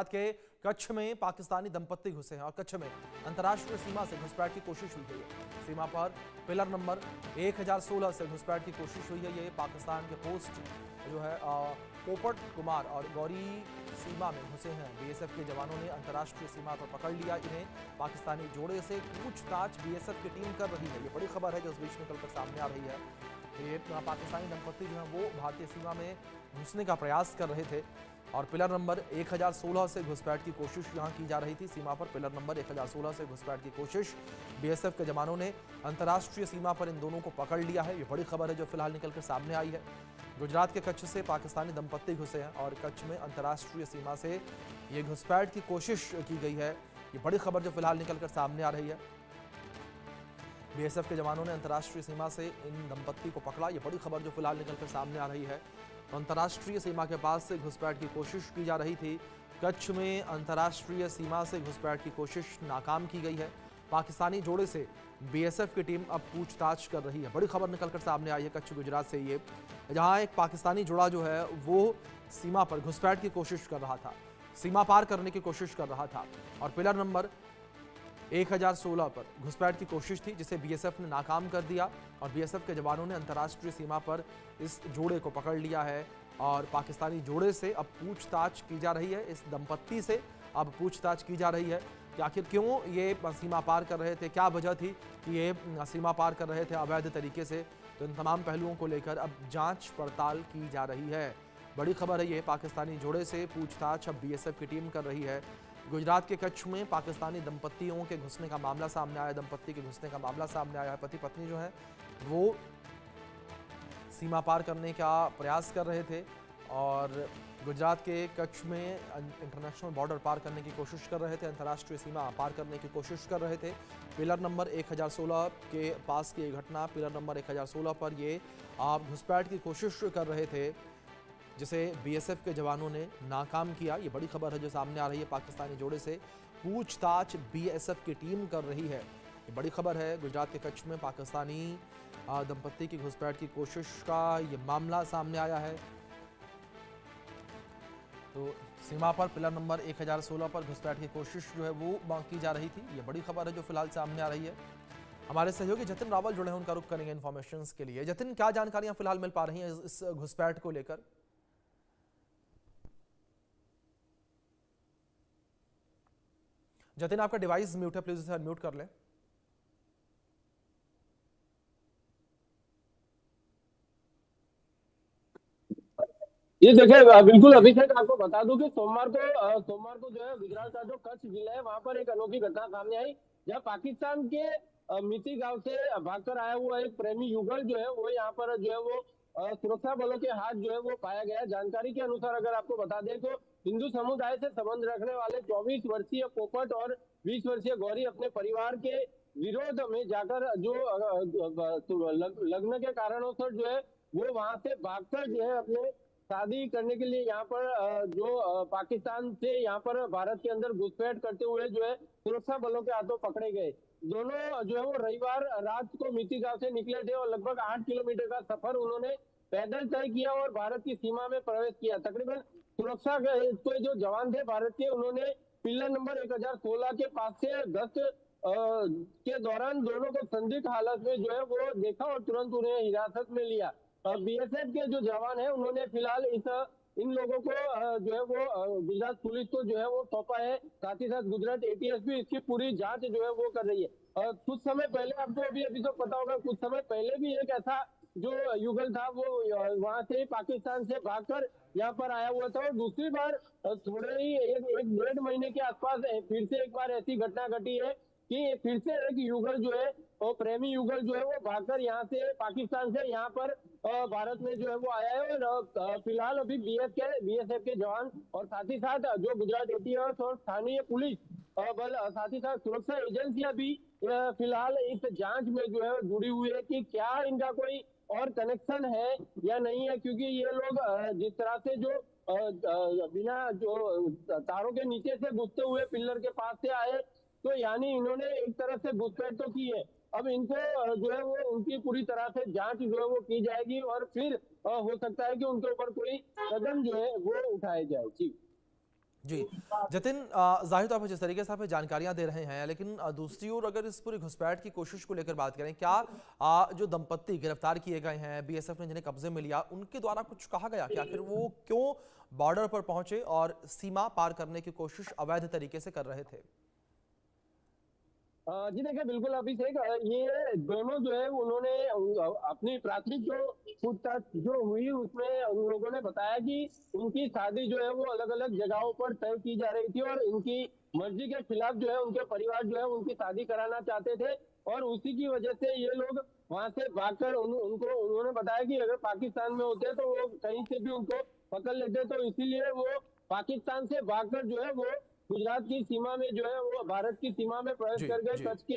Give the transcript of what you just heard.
के कच्छ में पाकिस्तानी दंपत्ति घुसे हैं और कच्छ में अंतर्राष्ट्रीय सीमा से घुसपैठ की कोशिश हुई है। सीमा पर पिलर नंबर 1016 से घुसपैठ की कोशिश हुई है। ये पाकिस्तान के पोस्ट जो है पोपट कुमार और गौरी सीमा में घुसे हैं। बीएसएफ के जवानों ने अंतर्राष्ट्रीय सीमा पर पकड़ लिया इन्हें। पाकिस्तानी जोड़े से पूछताछ बीएसएफ की टीम कर रही है। ये बड़ी खबर है जो इस बीच निकलकर सामने आ रही है। ये पाकिस्तानी दंपत्ति जो है वो भारतीय सीमा में घुसने का प्रयास कर रहे थे और पिलर नंबर 1016 से घुसपैठ की कोशिश यहां की जा रही थी। सीमा पर पिलर नंबर 1016 से घुसपैठ की कोशिश बीएसएफ के जवानों ने अंतर्राष्ट्रीय सीमा पर इन दोनों को पकड़ लिया है। ये बड़ी खबर है जो फिलहाल निकलकर सामने आई है। गुजरात के कच्छ से पाकिस्तानी दंपत्ति घुसे हैं और कच्छ में अंतर्राष्ट्रीय सीमा से ये घुसपैठ की कोशिश की गई है। ये बड़ी खबर जो फिलहाल निकलकर सामने आ रही है। बीएसएफ के जवानों ने अंतर्राष्ट्रीय सीमा से इन दंपत्ति को पकड़ा। ये बड़ी खबर जो फिलहाल निकलकर सामने आ रही है। तो अंतर्राष्ट्रीय सीमा के पास से घुसपैठ की कोशिश की जा रही थी। कच्छ में अंतर्राष्ट्रीय सीमा से घुसपैठ की कोशिश नाकाम की गई है। पाकिस्तानी जोड़े से बीएसएफ की टीम अब पूछताछ कर रही है। बड़ी खबर निकलकर सामने आई है कच्छ गुजरात से, ये जहां एक पाकिस्तानी जोड़ा जो है वो सीमा पर घुसपैठ की कोशिश कर रहा था, सीमा पार करने की कोशिश कर रहा था और पिलर नंबर 1016 पर घुसपैठ की कोशिश थी जिसे बीएसएफ ने नाकाम कर दिया और बीएसएफ के जवानों ने अंतर्राष्ट्रीय सीमा पर इस जोड़े को पकड़ लिया है और पाकिस्तानी जोड़े से अब पूछताछ की जा रही है। इस दंपत्ति से अब पूछताछ की जा रही है कि आखिर क्यों ये सीमा पार कर रहे थे, क्या वजह थी कि ये सीमा पार कर रहे थे अवैध तरीके से। तो इन तमाम पहलुओं को लेकर अब जांच पड़ताल की जा रही है। बड़ी खबर है ये, पाकिस्तानी जोड़े से पूछताछ अब बीएसएफ की टीम कर रही है। गुजरात के कच्छ में पाकिस्तानी दंपत्तियों के घुसने का मामला सामने आया, दंपत्ति के घुसने का मामला सामने आया है। पति पत्नी जो है वो सीमा पार करने का प्रयास कर रहे थे और गुजरात के कच्छ में इंटरनेशनल बॉर्डर पार करने की कोशिश कर रहे थे, अंतर्राष्ट्रीय सीमा पार करने की कोशिश कर रहे थे। पिलर नंबर 1016 के पास की घटना, पिलर नंबर 1016 पर ये घुसपैठ की कोशिश कर रहे थे जिसे बीएसएफ के जवानों ने नाकाम किया। ये बड़ी खबर है जो सामने आ रही है। पाकिस्तानी जोड़े से पूछताछ बीएसएफ की टीम कर रही है। ये बड़ी खबर है। गुजरात के कच्छ में पाकिस्तानी दंपत्ति की घुसपैठ की कोशिश का ये मामला सामने आया है। तो सीमा पर पिलर नंबर 1016 पर घुसपैठ की कोशिश जो है वो की जा रही थी। ये बड़ी खबर है जो फिलहाल सामने आ रही है। हमारे सहयोगी जतिन रावल जुड़े हैं, उनका रुख करेंगे इन्फॉर्मेशन के लिए। जतिन, क्या जानकारियां फिलहाल मिल पा रही हैं इस घुसपैठ को लेकर? जतिन, आपका डिवाइस म्यूट है, प्लीज उसे अनम्यूट कर लें। ये देखिए, बिल्कुल अभिषेक, आपको बता दूं कि सोमवार को जो है गुजरात का जो कच्छ जिला है वहां पर एक अनोखी घटना सामने आई, जहां पाकिस्तान के मिती गांव से भागकर आया हुआ एक प्रेमी युगल जो है वो यहाँ पर जो है वो सुरक्षा बलों के हाथ जो है वो पाया गया। जानकारी के अनुसार अगर आपको बता दें तो हिंदू समुदाय से संबंध रखने वाले 24 वर्षीय पोपट और 20 वर्षीय गौरी अपने परिवार के विरोध में जाकर जो लग्न के कारणों से जो है वो वहां से भागकर जो है अपने शादी करने के लिए यहाँ पर जो पाकिस्तान से यहाँ पर भारत के अंदर घुसपैठ करते हुए जो है सुरक्षा बलों के हाथों पकड़े गए। दोनों जो है वो रविवार रात को मिती गांव से निकले थे और लगभग 8 किलोमीटर का सफर उन्होंने पैदल तय किया और भारत की सीमा में प्रवेश किया। तकरीबन सुरक्षा के जो जवान थे भारत के, उन्होंने पिलर नंबर 1016 के पास से गश्त के दौरान दोनों को संदिग्ध हालत में जो है वो देखा और तुरंत उन्हें हिरासत में लिया। बीएसएफ के जो जवान है उन्होंने फिलहाल इन लोगों को जो है वो गुजरात पुलिस को जो है वो सौंपा है। साथ ही साथ गुजरात एटीएस भी इसकी पूरी जांच जो है वो कर रही है। और कुछ समय पहले, आपको अभी तो पता होगा, कुछ समय पहले भी एक ऐसा जो युगल था वो वहां से पाकिस्तान से भागकर यहाँ पर आया हुआ था और दूसरी बार थोड़े ही एक 1.5 महीने के आसपास फिर से एक बार ऐसी घटना घटी है कि फिर से एक युगल जो है और प्रेमी युगल जो है वो भागकर यहाँ से पाकिस्तान से यहाँ पर भारत में जो है वो आया है। और फिलहाल अभी बीएसएफ के जवान और साथ ही साथ जो गुजरात एटीएस और स्थानीय पुलिस बल, साथ ही साथ सुरक्षा एजेंसियां भी फिलहाल इस जांच में जो है जुड़ी हुई है कि क्या इनका कोई और कनेक्शन है या नहीं है, क्योंकि ये लोग जिस तरह से जो बिना जो तारों के नीचे से घुसते हुए पिलर के पास से आए, तो यानी इन्होंने एक तरह से घुसपैठ तो की है। अब इनको जो है वो उनकी पूरी तरह से जांच जो है वो की जाएगी और फिर हो सकता है कि उनके ऊपर कोई कदम जो है वो उठाया जाए। जी जी जतिन, जाहिर तौर पर जिस तरीके से आप ये जानकारियां दे रहे हैं, लेकिन दूसरी ओर अगर इस पूरी घुसपैठ की कोशिश को लेकर बात करें, क्या जो दंपत्ति गिरफ्तार किए गए हैं, बीएसएफ ने जिन्हें कब्जे में लिया, उनके द्वारा कुछ कहा गया कि आखिर वो क्यों बॉर्डर पर पहुंचे और सीमा पार करने की कोशिश अवैध तरीके से कर रहे थे? जी देखिए, बिल्कुल अभिषेक, ये दोनों जो है उन्होंने अपनी प्राथमिक जो पूछताछ जो हुई उसमें उन लोगों ने बताया कि उनकी शादी जो है वो अलग अलग जगहों पर तय की जा रही थी और इनकी मर्जी के खिलाफ जो है उनके परिवार जो है उनकी शादी कराना चाहते थे और उसी की वजह से ये लोग वहां से भागकर उनको उन्होंने बताया कि अगर पाकिस्तान में होते तो वो कहीं से भी उनको पकड़ लेते, तो इसीलिए वो पाकिस्तान से भागकर जो है वो गुजरात की सीमा में जो है वो भारत की सीमा में प्रवेश जी कर गए जी। कच्छ के